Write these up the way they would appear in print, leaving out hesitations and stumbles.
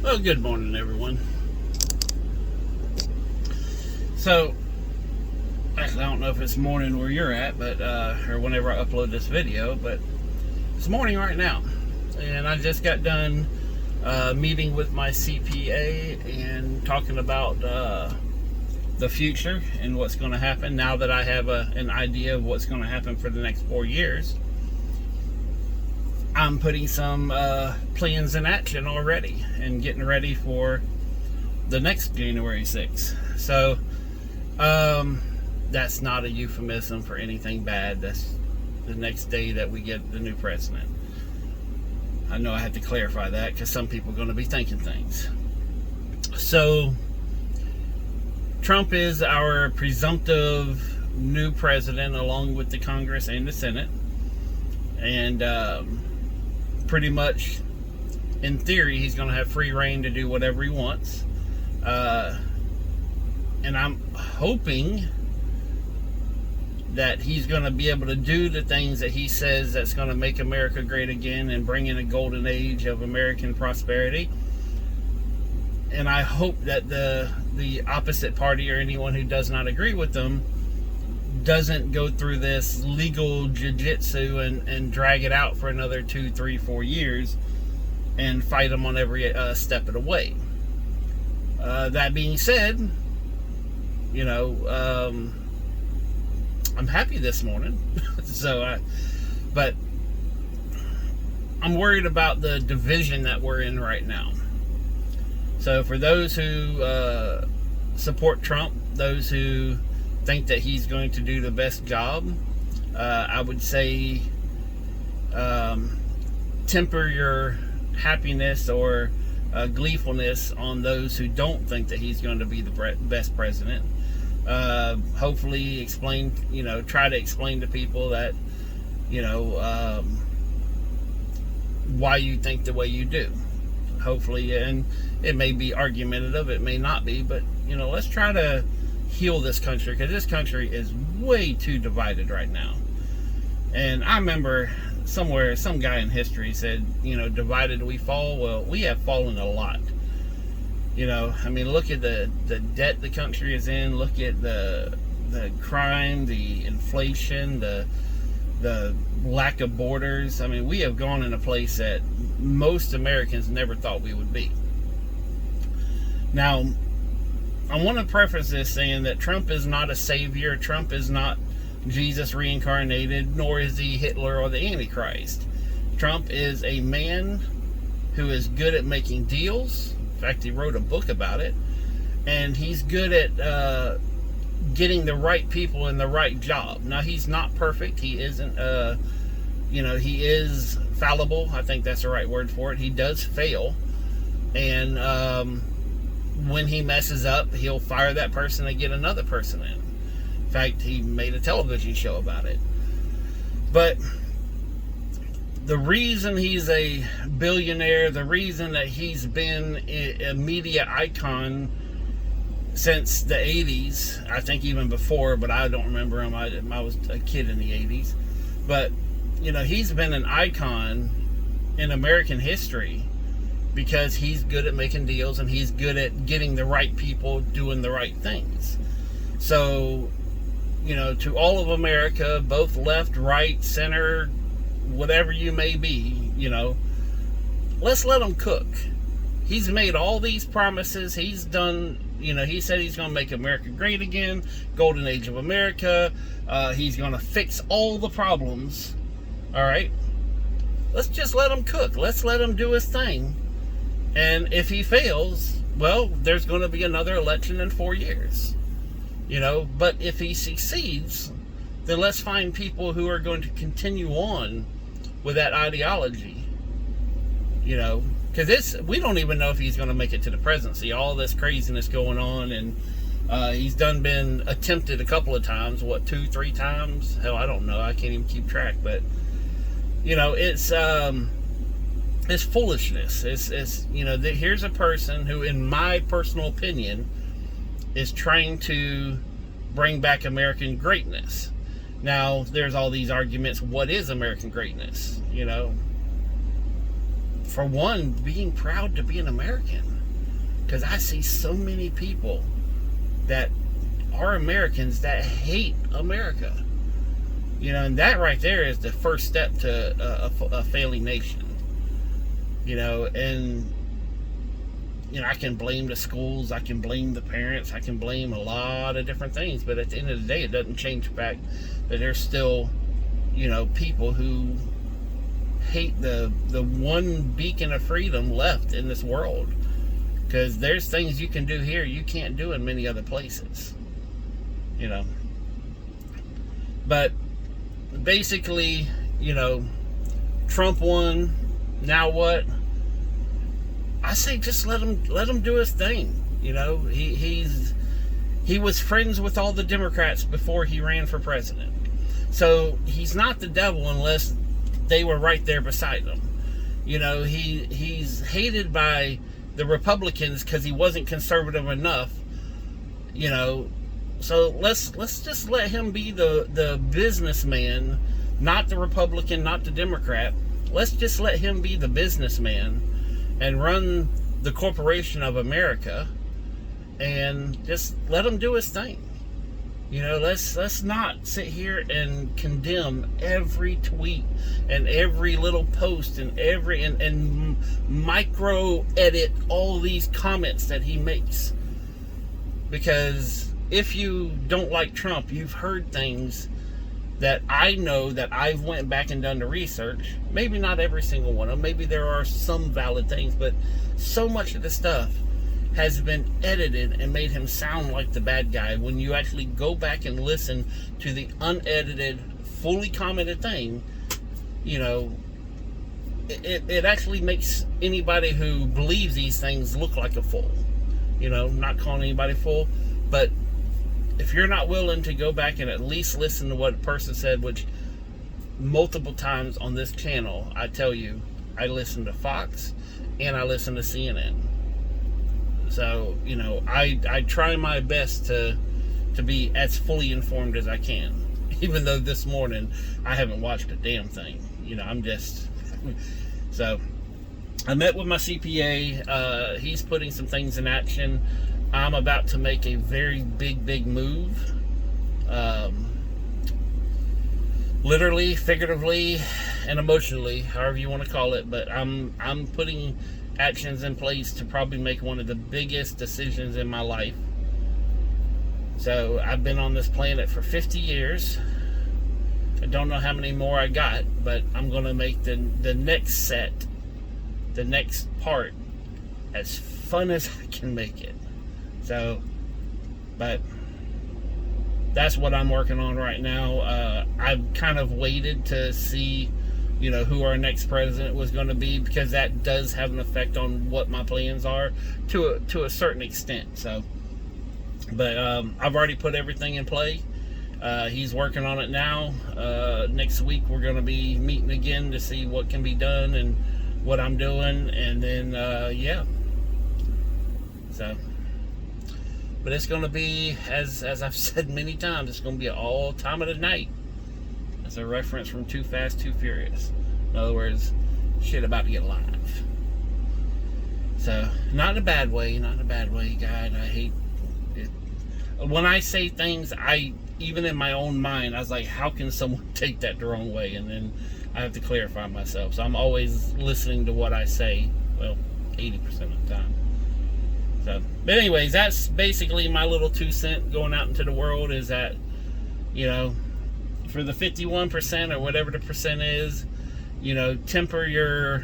Well, good morning, everyone. So, actually, I don't know if it's morning where you're at, but or whenever I upload this video, but it's morning right now, and I just got done meeting with my CPA and talking about the future and what's going to happen now that I have an idea of what's going to happen for the next 4 years. I'm putting some plans in action already and getting ready for the next January 6th. So that's not a euphemism for anything bad. That's the next day that we get the new president. I know I have to clarify that because some people are going to be thinking things. So Trump is our presumptive new president along with the Congress and the Senate. And pretty much, in theory, he's going to have free reign to do whatever he wants. And I'm hoping that he's going to be able to do the things that he says that's going to make America great again and bring in a golden age of American prosperity. And I hope that the opposite party or anyone who does not agree with them doesn't go through this legal jiu-jitsu and drag it out for another 2, 3, 4 years and fight them on every step of the way. That being said, I'm happy this morning. But I'm worried about the division that we're in right now. So for those who support Trump, those who think that he's going to do the best job, I would say temper your happiness or gleefulness on those who don't think that he's going to be the best president. Hopefully try to explain to people that why you think the way you do. Hopefully, and it may be argumentative, it may not be, but let's try to heal this country, because this country is way too divided right now. And I remember somewhere some guy in history said, divided we fall. Well, we have fallen a lot. Look at the debt the country is in. Look at the crime, the inflation, the lack of borders. We have gone in a place that most Americans never thought we would be. Now, I want to preface this saying that Trump is not a savior. Trump is not Jesus reincarnated, nor is he Hitler or the Antichrist. Trump is a man who is good at making deals. In fact, he wrote a book about it. And he's good at getting the right people in the right job. Now, he's not perfect. He isn't, he is fallible. I think that's the right word for it. He does fail. And when he messes up, he'll fire that person and get another person in. In fact, he made a television show about it. But the reason he's a billionaire, the reason that he's been a media icon since the 80s, I think even before, but I don't remember him. I was a kid in the 80s. But, he's been an icon in American history because he's good at making deals and he's good at getting the right people doing the right things. So, to all of America, both left, right, center, whatever you may be, let's let him cook. He's made all these promises. He's done, he said he's going to make America great again, golden age of America. He's going to fix all the problems. All right. Let's just let him cook. Let's let him do his thing. And if he fails, well, there's going to be another election in 4 years. But if he succeeds, then let's find people who are going to continue on with that ideology. Because we don't even know if he's going to make it to the presidency. All this craziness going on, and he's been attempted a couple of times. 2, 3 times? Hell, I don't know. I can't even keep track. But it's foolishness. It's here's a person who, in my personal opinion, is trying to bring back American greatness. Now, there's all these arguments. What is American greatness? For one, being proud to be an American. because I see so many people that are Americans that hate America. And that right there is the first step to a failing nation. And I can blame the schools, I can blame the parents, I can blame a lot of different things, but at the end of the day, it doesn't change the fact that there's still, people who hate the one beacon of freedom left in this world. Because there's things you can do here you can't do in many other places. But basically, Trump won. Now what? I say just let him do his thing. He was friends with all the Democrats before he ran for president. So he's not the devil unless they were right there beside him. He's hated by the Republicans because he wasn't conservative enough. So let's just let him be the businessman, not the Republican, not the Democrat. Let's just let him be the businessman and run the corporation of America, and just let him do his thing. Let's not sit here and condemn every tweet and every little post and and micro edit all these comments that he makes. Because if you don't like Trump, you've heard things that I know that I've went back and done the research. Maybe not every single one of them. Maybe there are some valid things, but so much of the stuff has been edited and made him sound like the bad guy. When you actually go back and listen to the unedited, fully commented thing, it actually makes anybody who believes these things look like a fool. Not calling anybody fool, but if you're not willing to go back and at least listen to what a person said, which multiple times on this channel, I tell you, I listen to Fox and I listen to CNN. So, I try my best to be as fully informed as I can. Even though this morning I haven't watched a damn thing. I'm just... So, I met with my CPA. He's putting some things in action. I'm about to make a very big move. Literally, figuratively, and emotionally, however you want to call it. But I'm putting actions in place to probably make one of the biggest decisions in my life. So I've been on this planet for 50 years. I don't know how many more I got, but I'm going to make the next set, the next part, as fun as I can make it. So, but that's what I'm working on right now. I've kind of waited to see who our next president was going to be, because that does have an effect on what my plans are to a certain extent. So, but I've already put everything in play. He's working on it now. Next week we're going to be meeting again to see what can be done and what I'm doing, and then yeah. So, but it's going to be, as I've said many times, it's going to be all time of the night. It's a reference from Too Fast, Too Furious. In other words, shit about to get live. So, not in a bad way, God. I hate it. When I say things, even in my own mind, I was like, how can someone take that the wrong way? And then I have to clarify myself. So I'm always listening to what I say. Well, 80% of the time. So, but anyways, that's basically my little 2 cents going out into the world, is that, for the 51% or whatever the percent is, temper your,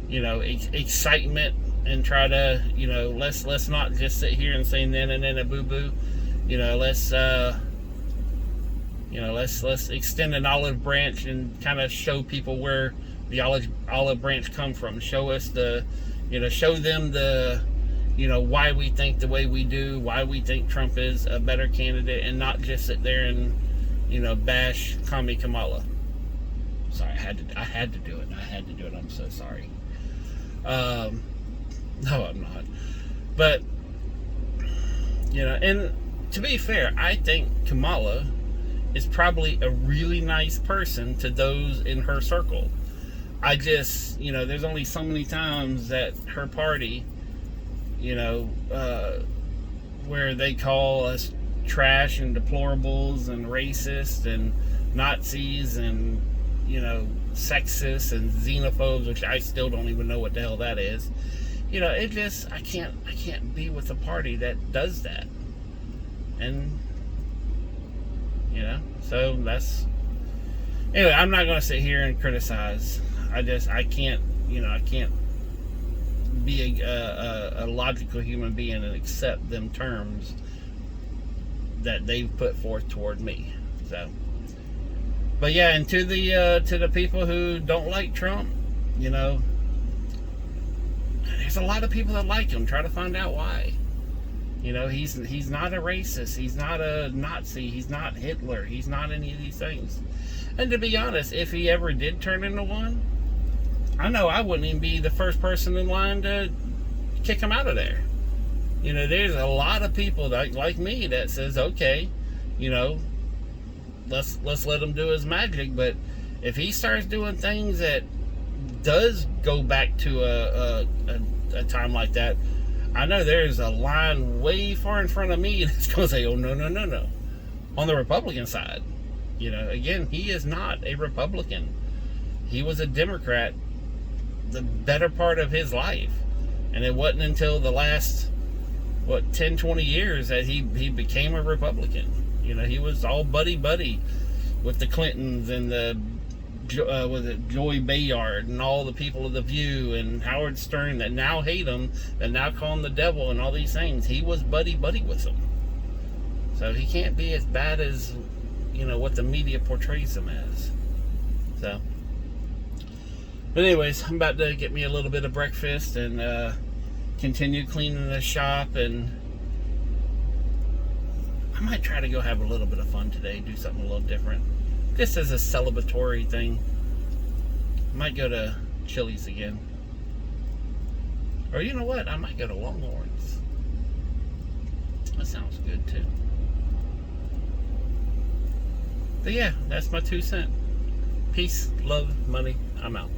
excitement, and try to, let's not just sit here and say na boo boo. Let's extend an olive branch and kind of show people where the olive branch come from. Show us show them why we think the way we do, why we think Trump is a better candidate, and not just sit there and bash Kami Kamala. Sorry, I had to do it. I'm so sorry. No, I'm not. But and to be fair, I think Kamala is probably a really nice person to those in her circle. I just, there's only so many times that her party, you know, where they call us trash and deplorables and racist and Nazis and, you know, sexist and xenophobes, which I still don't even know what the hell that is. You know, it just, I can't be with a party that does that. And, you know, so that's, anyway, I'm not going to sit here and criticize. I can't, you know, I can't be a logical human being and accept them terms that they've put forth toward me. So, but yeah, and to the people who don't like Trump, you know, there's a lot of people that like him. Try to find out why. You know, he's not a racist. He's not a Nazi. He's not Hitler. He's not any of these things. And to be honest, if he ever did turn into one, I know I wouldn't even be the first person in line to kick him out of there. You know, there's a lot of people that, like me, that says, okay, you know, let's let him do his magic. But if he starts doing things that does go back to a time like that, I know there's a line way far in front of me that's going to say, oh, no. On the Republican side, you know, again, he is not a Republican. He was a Democrat the better part of his life. And it wasn't until the last, 10, 20 years that he became a Republican. You know, he was all buddy with the Clintons and the Joy Bayard and all the people of The View and Howard Stern that now hate him, that now call him the devil and all these things. He was buddy with them. So he can't be as bad as, you know, what the media portrays him as. So, but anyways, I'm about to get me a little bit of breakfast and continue cleaning the shop, and I might try to go have a little bit of fun today, do something a little different. Just as a celebratory thing. I might go to Chili's again. Or you know what? I might go to Longhorns. That sounds good too. But yeah, that's my 2 cents. Peace, love, money. I'm out.